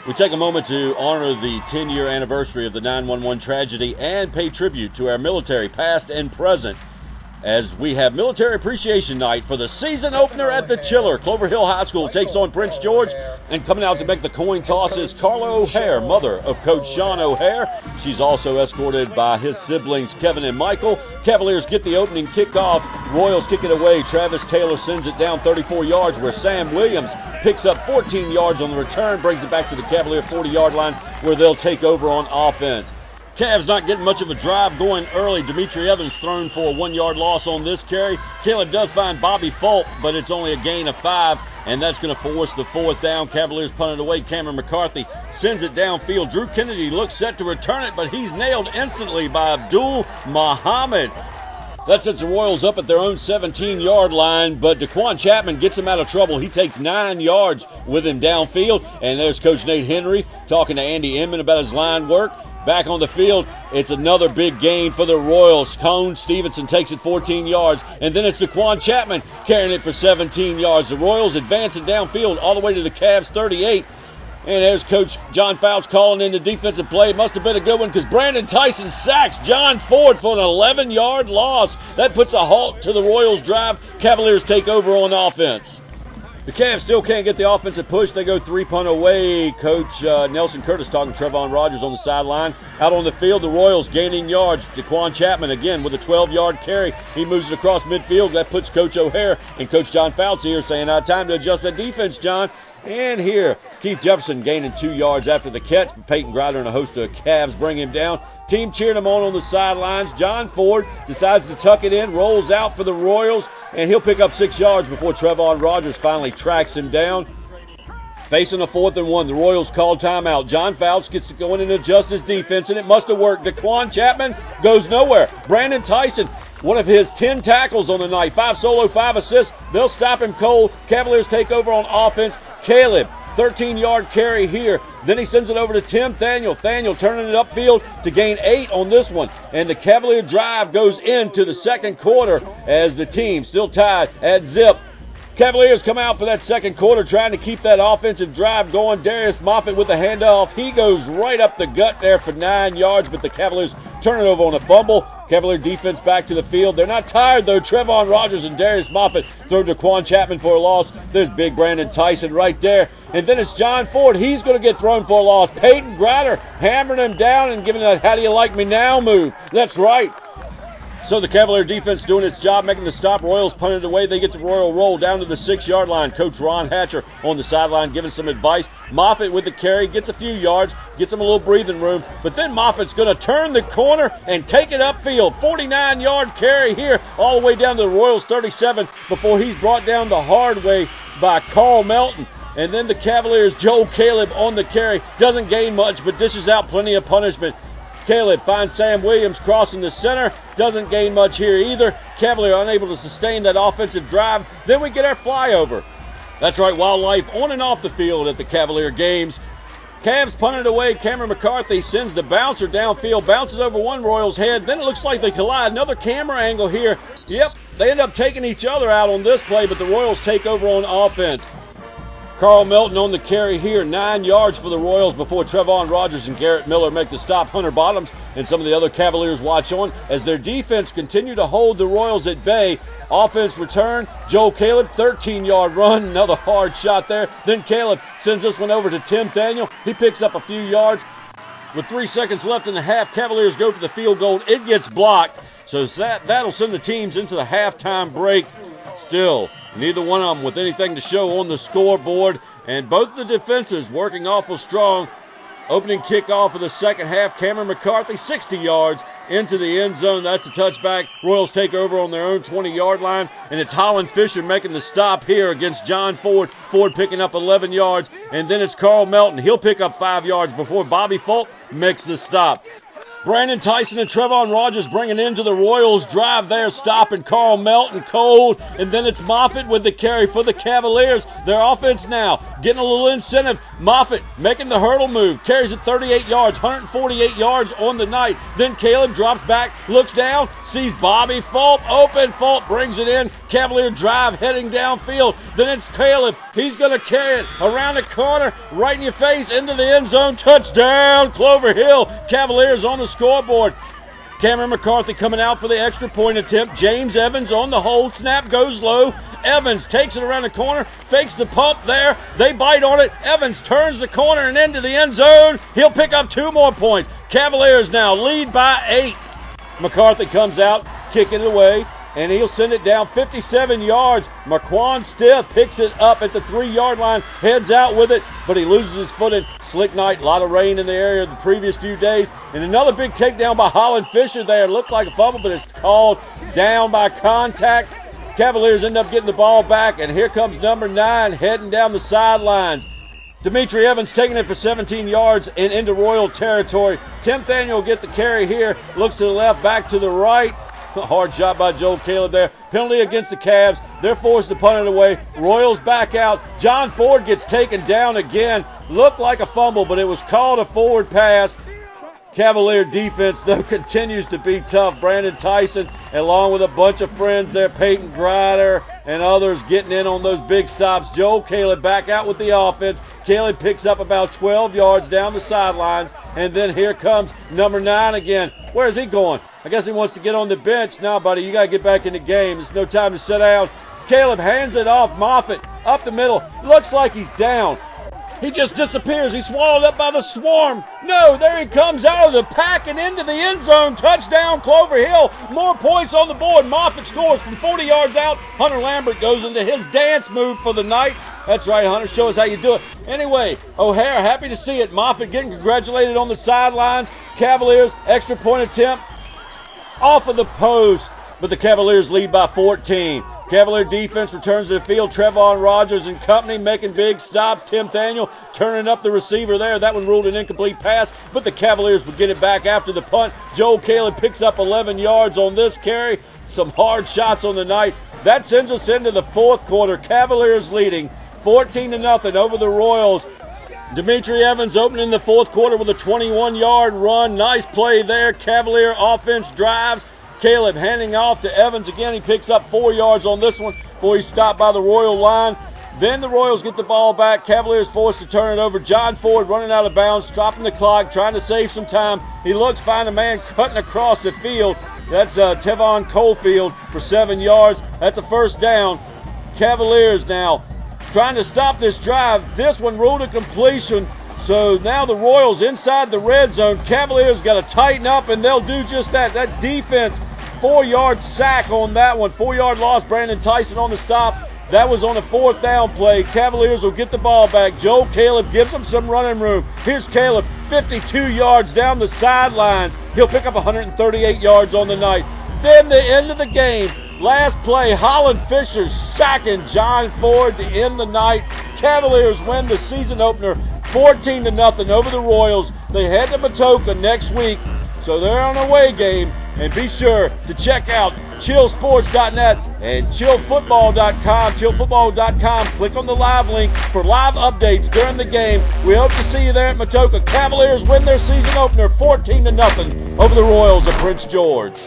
We take a moment to honor the 10-year anniversary of the 9/11 tragedy and pay tribute to our military, past and present, as we have Military Appreciation Night for the season opener at the Chiller. Clover Hill High School takes on Prince George, and coming out to make the coin toss is Carla O'Hare, mother of Coach Sean O'Hare. She's also escorted by his siblings Kevin and Michael. Cavaliers get the opening kickoff. Royals kick it away. Travis Taylor sends it down 34 yards, where Sam Williams picks up 14 yards on the return, brings it back to the Cavalier 40-yard line, where they'll take over on offense. Cavs not getting much of a drive going early. Dimitri Evans thrown for a 1-yard loss on this carry. Caleb does find Bobby Fulp, but it's only a gain of 5, and that's going to force the 4th down. Cavaliers punt it away. Cameron McCarthy sends it downfield. Drew Kennedy looks set to return it, but he's nailed instantly by Abdul Muhammad. That sets the Royals up at their own 17-yard line, but DeQuan Chapman gets him out of trouble. He takes 9 yards with him downfield, and there's Coach Nate Henry talking to Andy Inman about his line work. Back on the field, it's another big gain for the Royals. Cone Stevenson takes it 14 yards, and then it's DeQuan Chapman carrying it for 17 yards. The Royals advancing downfield all the way to the Cavs 38. And there's Coach John Fouts calling in the defensive play. It must have been a good one because Brandon Tyson sacks John Ford for an 11-yard loss. That puts a halt to the Royals' drive. Cavaliers take over on offense. The Cavs still can't get the offensive push. They go 3-punt away. Coach Nelson Curtis talking to Trevon Rogers on the sideline. Out on the field, the Royals gaining yards. DeQuan Chapman again with a 12-yard carry. He moves it across midfield. That puts Coach O'Hare and Coach John Fouts here saying, time to adjust that defense, John. And here, Keith Jefferson gaining 2 yards after the catch. Peyton Grider and a host of Cavs bring him down. Team cheering him on the sidelines. John Ford decides to tuck it in, rolls out for the Royals, and he'll pick up 6 yards before Trevon Rogers finally tracks him down. Facing a 4th and 1, the Royals call timeout. John Fouts gets to go in and adjust his defense, and it must have worked. DeQuan Chapman goes nowhere. Brandon Tyson, one of his 10 tackles on the night, 5 solo, 5 assists. They'll stop him cold. Cavaliers take over on offense. Caleb, 13-yard carry here. Then he sends it over to Tim Thaniel. Thaniel turning it upfield to gain 8 on this one. And the Cavalier drive goes into the second quarter as the team still tied at zip. Cavaliers come out for that second quarter trying to keep that offensive drive going. Darius Moffitt with the handoff. He goes right up the gut there for 9 yards, but the Cavaliers turn it over on a fumble. Cavalier defense back to the field. They're not tired, though. Trevon Rogers and Darius Moffitt throw DeQuan Chapman for a loss. There's big Brandon Tyson right there. And then it's John Ford. He's going to get thrown for a loss. Peyton Grider hammering him down and giving that how do you like me now move. That's right. So the Cavalier defense doing its job, making the stop. Royals punt it away. They get the Royal roll down to the 6-yard line. Coach Ron Hatcher on the sideline giving some advice. Moffitt with the carry, gets a few yards, gets him a little breathing room. But then Moffitt's going to turn the corner and take it upfield. 49-yard carry here all the way down to the Royals 37 before he's brought down the hard way by Carl Melton. And then the Cavaliers, Joe Caleb on the carry. Doesn't gain much, but dishes out plenty of punishment. Caleb finds Sam Williams crossing the center. Doesn't gain much here either. Cavalier unable to sustain that offensive drive. Then we get our flyover. That's right, wildlife on and off the field at the Cavalier games. Cavs punted away. Cameron McCarthy sends the bouncer downfield. Bounces over one Royals head. Then it looks like they collide. Another camera angle here. Yep, they end up taking each other out on this play, but the Royals take over on offense. Carl Melton on the carry here, 9 yards for the Royals before Trevon Rogers and Garrett Miller make the stop. Hunter Bottoms and some of the other Cavaliers watch on as their defense continue to hold the Royals at bay. Offense return, Joe Caleb, 13-yard run, another hard shot there. Then Caleb sends this one over to Tim Thaniel. He picks up a few yards. With 3 seconds left in the half, Cavaliers go for the field goal. It gets blocked, so that'll send the teams into the halftime break. Still, neither one of them with anything to show on the scoreboard, and both the defenses working awful strong. Opening kickoff of the second half, Cameron McCarthy, 60 yards into the end zone. That's a touchback. Royals take over on their own 20-yard line, and it's Holland Fisher making the stop here against John Ford. Ford picking up 11 yards, and then it's Carl Melton. He'll pick up 5 yards before Bobby Fulp makes the stop. Brandon Tyson and Trevon Rogers bringing into the Royals drive there, stopping Carl Melton cold, and then it's Moffitt with the carry for the Cavaliers. Their offense now getting a little incentive. Moffitt making the hurdle move, carries it 38 yards, 148 yards on the night. Then Caleb drops back, looks down, sees Bobby Fulp open. Fulp brings it in. Cavalier drive heading downfield. Then it's Caleb. He's going to carry it around the corner, right in your face, into the end zone. Touchdown, Clover Hill. Cavaliers on the scoreboard. Cameron McCarthy coming out for the extra point attempt. James Evans on the hold. Snap goes low. Evans takes it around the corner, fakes the pump there. They bite on it. Evans turns the corner and into the end zone. He'll pick up 2 more points. Cavaliers now lead by 8. McCarthy comes out, kicking it away, and he'll send it down 57 yards. Marquand Stiff picks it up at the 3-yard line, heads out with it, but he loses his footing. Slick night, a lot of rain in the area the previous few days. And another big takedown by Holland Fisher there. Looked like a fumble, but it's called down by contact. Cavaliers end up getting the ball back, and here comes number 9 heading down the sidelines. Dimitri Evans taking it for 17 yards and into Royal territory. Tim Thaniel will get the carry here. Looks to the left, back to the right. Hard shot by Joel Caleb there. Penalty against the Cavs. They're forced to punt it away. Royals back out. John Ford gets taken down again. Looked like a fumble, but it was called a forward pass. Cavalier defense, though, continues to be tough. Brandon Tyson, along with a bunch of friends there, Peyton Grider and others getting in on those big stops. Joel Caleb back out with the offense. Caleb picks up about 12 yards down the sidelines, and then here comes number 9 again. Where is he going? I guess he wants to get on the bench. Now, buddy, you got to get back in the game. There's no time to sit down. Caleb hands it off. Moffitt up the middle. Looks like he's down. He just disappears. He's swallowed up by the swarm. No, there he comes out of the pack and into the end zone. Touchdown, Clover Hill. More points on the board. Moffitt scores from 40 yards out. Hunter Lambert goes into his dance move for the night. That's right, Hunter. Show us how you do it. Anyway, O'Hare, happy to see it. Moffitt getting congratulated on the sidelines. Cavaliers, extra point attempt off of the post, but the Cavaliers lead by 14. Cavalier defense returns to the field. Trevon Rogers and company making big stops. Tim Thaniel turning up the receiver there. That one ruled an incomplete pass, but the Cavaliers would get it back after the punt. Joel Caleb picks up 11 yards on this carry. Some hard shots on the night. That sends us into the fourth quarter. Cavaliers leading 14-0 over the Royals. Dimitri Evans opening the fourth quarter with a 21-yard run. Nice play there. Cavalier offense drives. Caleb handing off to Evans again. He picks up 4 yards on this one before he's stopped by the Royal line. Then the Royals get the ball back. Cavaliers forced to turn it over. John Ford running out of bounds, stopping the clock, trying to save some time. He looks, find a man cutting across the field. That's Tevon Cofield for 7 yards. That's a first down. Cavaliers now trying to stop this drive. This one ruled a completion. So now the Royals inside the red zone. Cavaliers got to tighten up, and they'll do just that. That defense, 4-yard sack on that one. 4-yard loss. Brandon Tyson on the stop. That was on a fourth down play. Cavaliers will get the ball back. Joel Caleb gives them some running room. Here's Caleb, 52 yards down the sidelines. He'll pick up 138 yards on the night. Then the end of the game. Last play, Holland Fisher sacking John Ford to end the night. Cavaliers win the season opener 14-0 over the Royals. They head to Matoka next week, so they're on a away game. And be sure to check out chillsports.net and chillfootball.com. Chillfootball.com. Click on the live link for live updates during the game. We hope to see you there at Matoka. Cavaliers win their season opener 14-0 over the Royals of Prince George.